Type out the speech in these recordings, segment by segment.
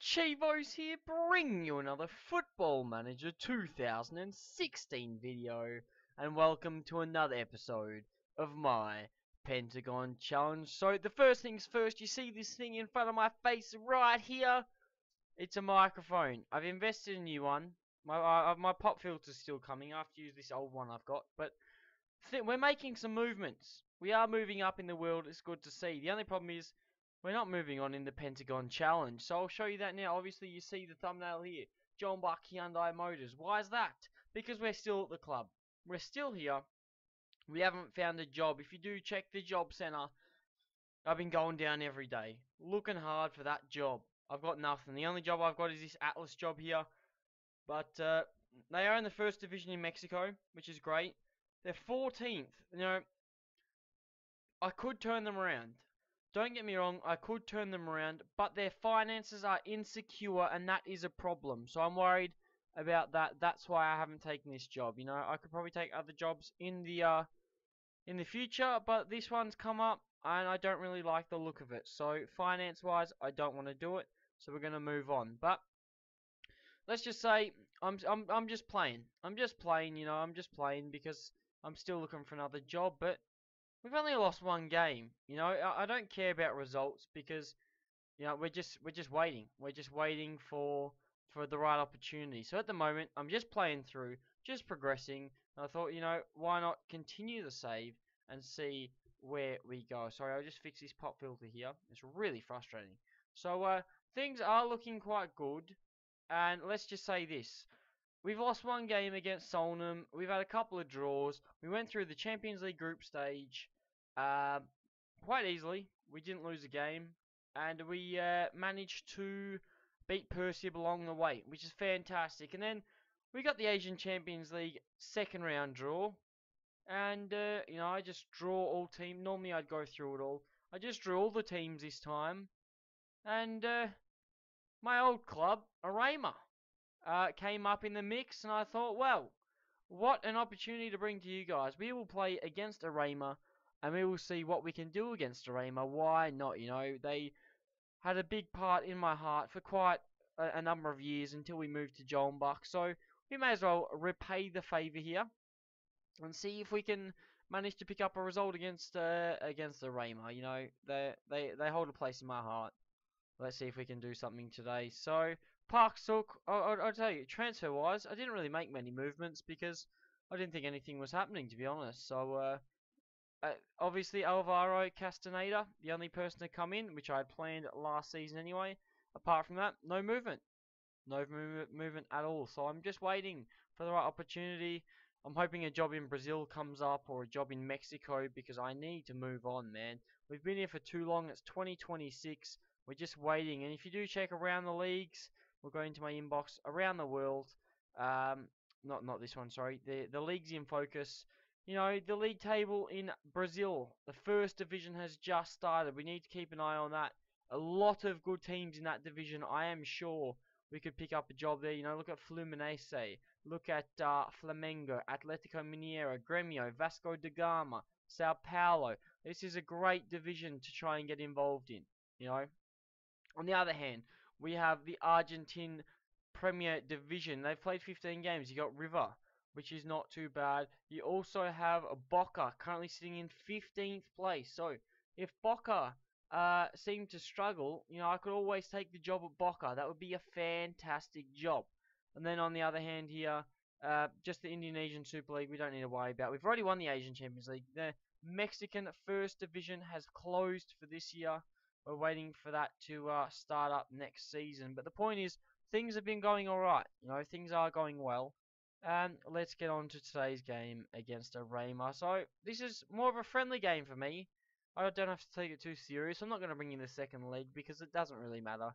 Chivos here, bringing you another Football Manager 2016 video, and welcome to another episode of my Pentagon challenge. So the first things first, you see this thing in front of my face right here? It's a microphone. I've invested in a new one. My pop filter's still coming. I have to use this old one I've got, but we're making some movements. We are moving up in the world. It's good to see. The only problem is we're not moving on in the Pentagon challenge. So I'll show you that now. Obviously, you see the thumbnail here. John Buck Hyundai Motors. Why is that? Because we're still at the club. We're still here. We haven't found a job. If you do check the job centre, I've been going down every day, looking hard for that job. I've got nothing. The only job I've got is this Atlas job here. But they are in the first division in Mexico, which is great. They're 14th. You know, I could turn them around. Don't get me wrong, I could turn them around, but their finances are insecure, and that is a problem. So I'm worried about that. That's why I haven't taken this job. You know, I could probably take other jobs in the future, but this one's come up, and I don't really like the look of it. So finance-wise, I don't want to do it. So we're gonna move on. But let's just say I'm just playing. I'm just playing. You know, I'm just playing because I'm still looking for another job, but we've only lost one game. You know, I don't care about results because, you know, we're just waiting. We're just waiting for the right opportunity. So at the moment, I'm just playing through, just progressing. And I thought, you know, why not continue the save and see where we go. Sorry, I'll just fix this pop filter here. It's really frustrating. So things are looking quite good. And let's just say this. We've lost one game against Solnum. We've had a couple of draws. We went through the Champions League group stage quite easily. We didn't lose a game. And we managed to beat Perseid along the way, which is fantastic. And then we got the Asian Champions League second round draw. And, you know, I just draw all teams. Normally I'd go through it all. I just drew all the teams this time. And my old club, Arema, came up in the mix, and I thought, well, what an opportunity to bring to you guys. We will play against Arema, and we will see what we can do against Arema. Why not? You know, they had a big part in my heart for quite a number of years until we moved to John Buck. So we may as well repay the favour here and see if we can manage to pick up a result against Arema. You know, they hold a place in my heart. Let's see if we can do something today. So, Park Sook, I'll tell you, transfer-wise, I didn't really make many movements because I didn't think anything was happening, to be honest. So, obviously, Alvaro Castaneda, the only person to come in, which I had planned last season anyway. Apart from that, no movement. No movement at all. So, I'm just waiting for the right opportunity. I'm hoping a job in Brazil comes up or a job in Mexico because I need to move on, man. We've been here for too long. It's 2026. We're just waiting, and if you do check around the leagues, we'll go into my inbox around the world. Not this one, sorry. The leagues in focus. You know, the league table in Brazil, the first division has just started. We need to keep an eye on that. A lot of good teams in that division. I am sure we could pick up a job there. You know, look at Fluminense, look at Flamengo, Atlético Mineiro, Grêmio, Vasco da Gama, Sao Paulo. This is a great division to try and get involved in. You know. On the other hand, we have the Argentine Premier Division. They've played 15 games. You got River, which is not too bad. You also have Boca, currently sitting in 15th place. So, if Boca seem to struggle, you know, I could always take the job at Boca. That would be a fantastic job. And then on the other hand here, just the Indonesian Super League, we don't need to worry about. We've already won the Asian Champions League. The Mexican First Division has closed for this year. We're waiting for that to start up next season. But the point is, things have been going alright. You know, things are going well. And let's get on to today's game against Arema. So, this is more of a friendly game for me. I don't have to take it too serious. I'm not going to bring in the second leg because it doesn't really matter.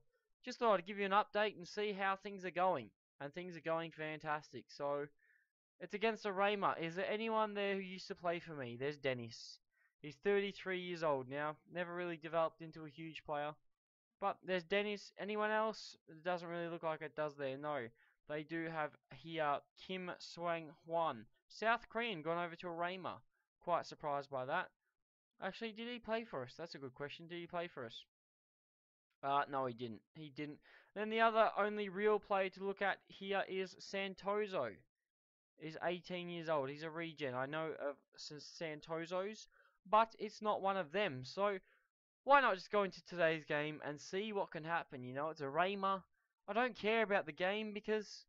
Just thought I'd give you an update and see how things are going. And things are going fantastic. So, it's against Arema. Is there anyone there who used to play for me? There's Dennis. He's 33 years old now. Never really developed into a huge player. But there's Dennis. Anyone else? It doesn't really look like it does there. No. They do have here Kim Swang Hwan. South Korean gone over to Arema. Quite surprised by that. Actually, did he play for us? That's a good question. Did he play for us? No, he didn't. He didn't. Then the other only real player to look at here is Santoso. He's 18 years old. He's a regen. I know of Santosos, but it's not one of them. So why not just go into today's game and see what can happen? You know, it's a Raymer. I don't care about the game because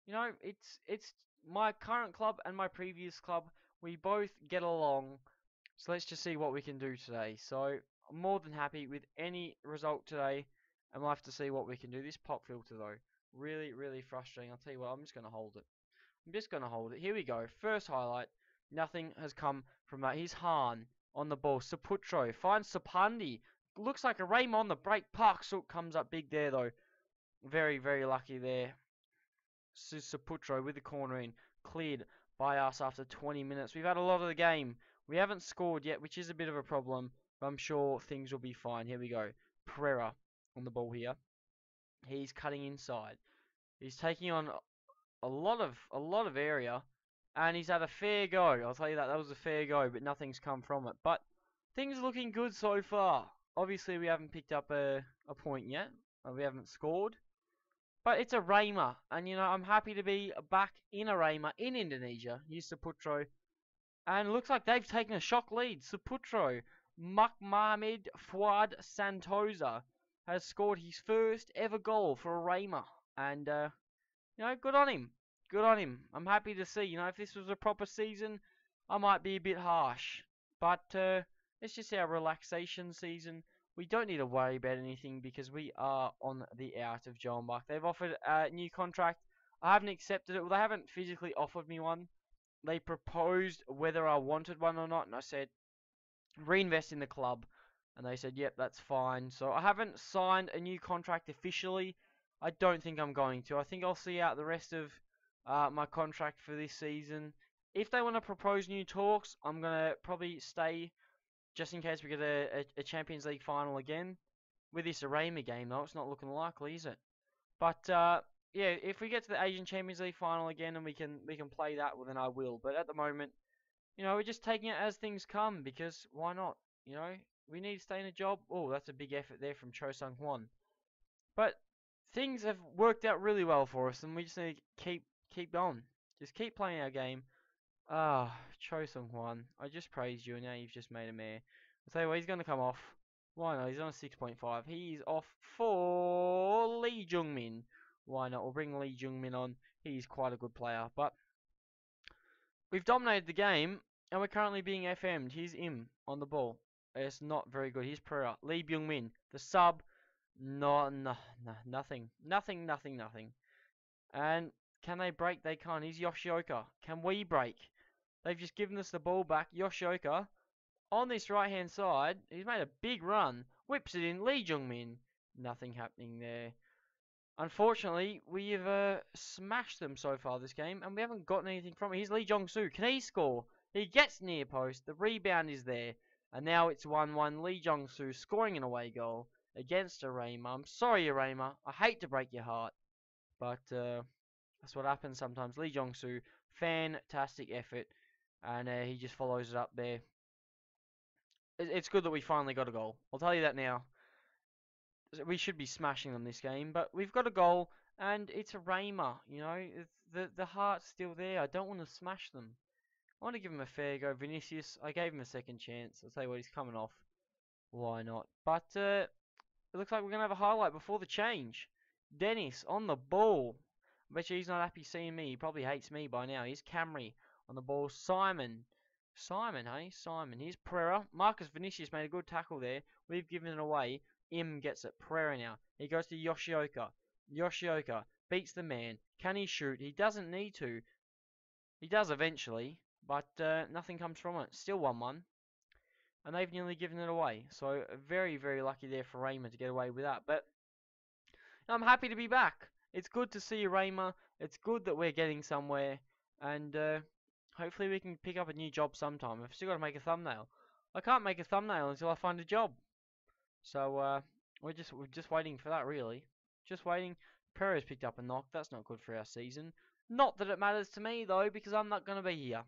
it's my current club and my previous club. We both get along. So let's just see what we can do today. So I'm more than happy with any result today. And we'll have to see what we can do. This pop filter though, really, really frustrating. I'll tell you what, I'm just going to hold it. I'm just going to hold it. Here we go. First highlight. Nothing has come from that. Here's Hahn on the ball. Saputro finds Sapandi. Looks like a Raymer on the break. Park Sook comes up big there though. Very, very lucky there. Saputro with the corner in. Cleared by us after 20 minutes. We've had a lot of the game. We haven't scored yet, which is a bit of a problem. But I'm sure things will be fine. Here we go. Pereira on the ball here. He's cutting inside. He's taking on a lot of area, and he's had a fair go. I'll tell you that was a fair go, but nothing's come from it. But things are looking good so far. Obviously, we haven't picked up a point yet. We haven't scored, but it's a Raymer, and I'm happy to be back in a Raymer in Indonesia. Here's Saputro, and it looks like they've taken a shock lead. Saputro, Mohamed Fuad Santosa has scored his first ever goal for a Raymer, and good on him. Good on him. I'm happy to see. If this was a proper season, I might be a bit harsh. But it's just our relaxation season. We don't need to worry about anything because we are on the out of John Buck. They've offered a new contract. I haven't accepted it. Well, they haven't physically offered me one. They proposed whether I wanted one or not, and I said, reinvest in the club. And they said, yep, that's fine. So I haven't signed a new contract officially. I don't think I'm going to. I think I'll see out the rest of my contract for this season. If they want to propose new talks, I'm going to probably stay just in case we get a Champions League final again. With this Raymer game, though, it's not looking likely, is it? But, yeah, if we get to the Asian Champions League final again and we can play that, well, then I will. But at the moment, we're just taking it as things come because why not? We need to stay in a job. Oh, that's a big effort there from Cho Sung Hwan. But things have worked out really well for us, and we just need to keep going. Just keep playing our game. Cho Sung Hwan, I just praised you, and now you've just made a mare. I'll tell you what, he's going to come off. Why not? He's on a 6.5. He's off for Lee Jung-min. Why not? We'll bring Lee Jung-min on. He's quite a good player. But we've dominated the game, and we're currently being FM'd. Here's Im on the ball. It's not very good. Here's Pereira. Lee Byung-min, the sub. Nothing. And can they break? They can't. He's Yoshioka. Can we break? They've just given us the ball back. Yoshioka on this right-hand side. He's made a big run. Whips it in. Lee Jung-min. Nothing happening there. Unfortunately, we've smashed them so far this game, and we haven't gotten anything from it. Here's Lee Jong-soo. Can he score? He gets near post. The rebound is there. And now it's 1-1. Lee Jong-soo scoring an away goal against a Raymer. I'm sorry, Raymer. I hate to break your heart. But that's what happens sometimes. Lee Jong-soo, fantastic effort. And he just follows it up there. It's good that we finally got a goal. I'll tell you that now. We should be smashing them this game. But we've got a goal. And it's a Raymer. The heart's still there. I don't want to smash them. I want to give him a fair go. Vinicius, I gave him a second chance. I'll tell you what, he's coming off. Why not? But it looks like we're going to have a highlight before the change. Dennis on the ball. I bet you he's not happy seeing me. He probably hates me by now. Here's Camry on the ball. Simon, hey? Simon. Here's Pereira. Marcus Vinicius made a good tackle there. We've given it away. Im gets it. Pereira now. He goes to Yoshioka. Yoshioka beats the man. Can he shoot? He doesn't need to. He does eventually. But nothing comes from it. Still 1-1. And they've nearly given it away. So very, very lucky there for Raymer to get away with that. But I'm happy to be back. It's good to see Raymer. It's good that we're getting somewhere. And hopefully we can pick up a new job sometime. I've still got to make a thumbnail. I can't make a thumbnail until I find a job. So we're just waiting for that, really. Just waiting. Pereira's picked up a knock. That's not good for our season. Not that it matters to me, though, because I'm not going to be here.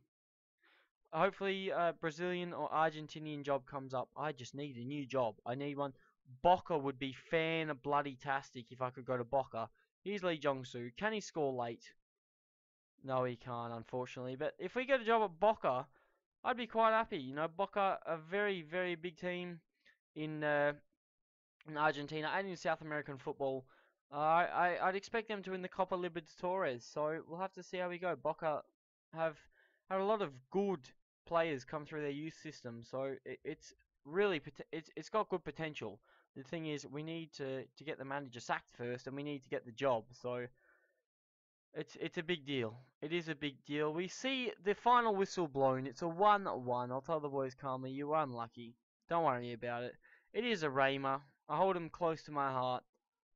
Hopefully a Brazilian or Argentinian job comes up. I just need a new job. I need one Boca would be fan-bloody-tastic if I could go to Boca. Here's Lee Jong-soo. Can he score late? No, he can't, unfortunately. But if we get a job at Boca, I'd be quite happy. You know, Boca, a very, very big team in Argentina and in South American football. I'd expect them to win the Copa Libertadores, so we'll have to see how we go. Boca have had a lot of good players come through their youth system, so it's really it's got good potential. The thing is, we need to get the manager sacked first, and we need to get the job. So it's a big deal. It is a big deal. We see the final whistle blown. It's a 1-1. I'll tell the boys calmly, you were unlucky. Don't worry about it. It is a Raymer. I hold him close to my heart.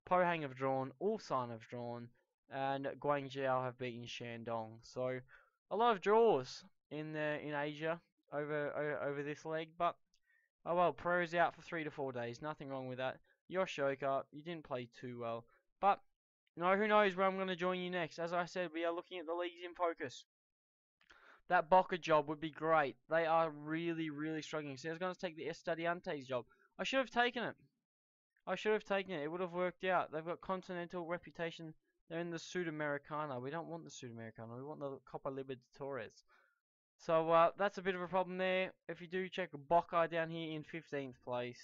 Pohang have drawn, Ulsan have drawn, and Guangzhou have beaten Shandong. So a lot of draws in Asia over this leg, but oh well. Pereira's out for 3 to 4 days. Nothing wrong with that. Yoshoka, you didn't play too well, but no, who knows where I'm going to join you next. As I said, we are looking at the leagues in focus. That Boca job would be great. They are really, really struggling. So I was going to take the Estudiantes job. I should have taken it. It would have worked out. They've got continental reputation. They're in the Sudamericana. We don't want the Sudamericana. We want the Copa Libertadores. So that's a bit of a problem there. If you do check Boca down here in 15th place,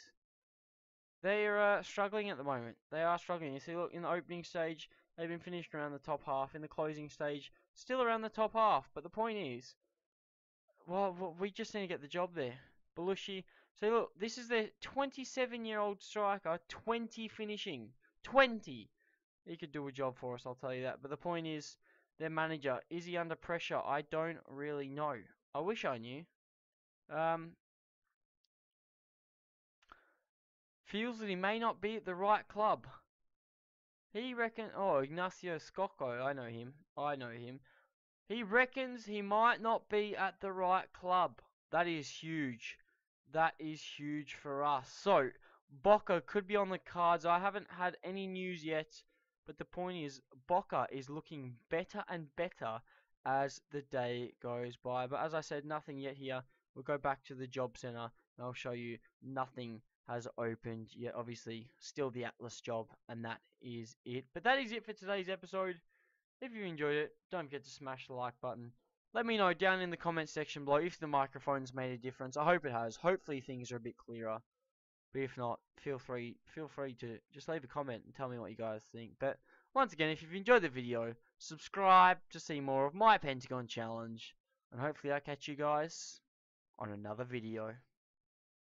they're struggling at the moment. They are struggling. You see, look, in the opening stage, they've been finished around the top half. In the closing stage, still around the top half. But the point is, well, we just need to get the job there. Belushi. So look, this is their 27-year-old striker, 20 finishing. 20! He could do a job for us, I'll tell you that. But the point is, their manager, is he under pressure? I don't really know. I wish I knew. Feels that he may not be at the right club. He reckons... Oh, Ignacio Scocco. I know him. He reckons he might not be at the right club. That is huge. That is huge for us. So, Boca could be on the cards. I haven't had any news yet. But the point is, Boca is looking better and better as the day goes by. But as I said, nothing yet here. We'll go back to the job center. And I'll show you nothing has opened yet. Obviously, still the Atlas job. And that is it. But that is it for today's episode. If you enjoyed it, don't forget to smash the like button. Let me know down in the comments section below if the microphone's made a difference. I hope it has. Hopefully things are a bit clearer. But if not, feel free to just leave a comment and tell me what you guys think. But once again, if you've enjoyed the video, subscribe to see more of my Pentagon challenge. And hopefully I'll catch you guys on another video.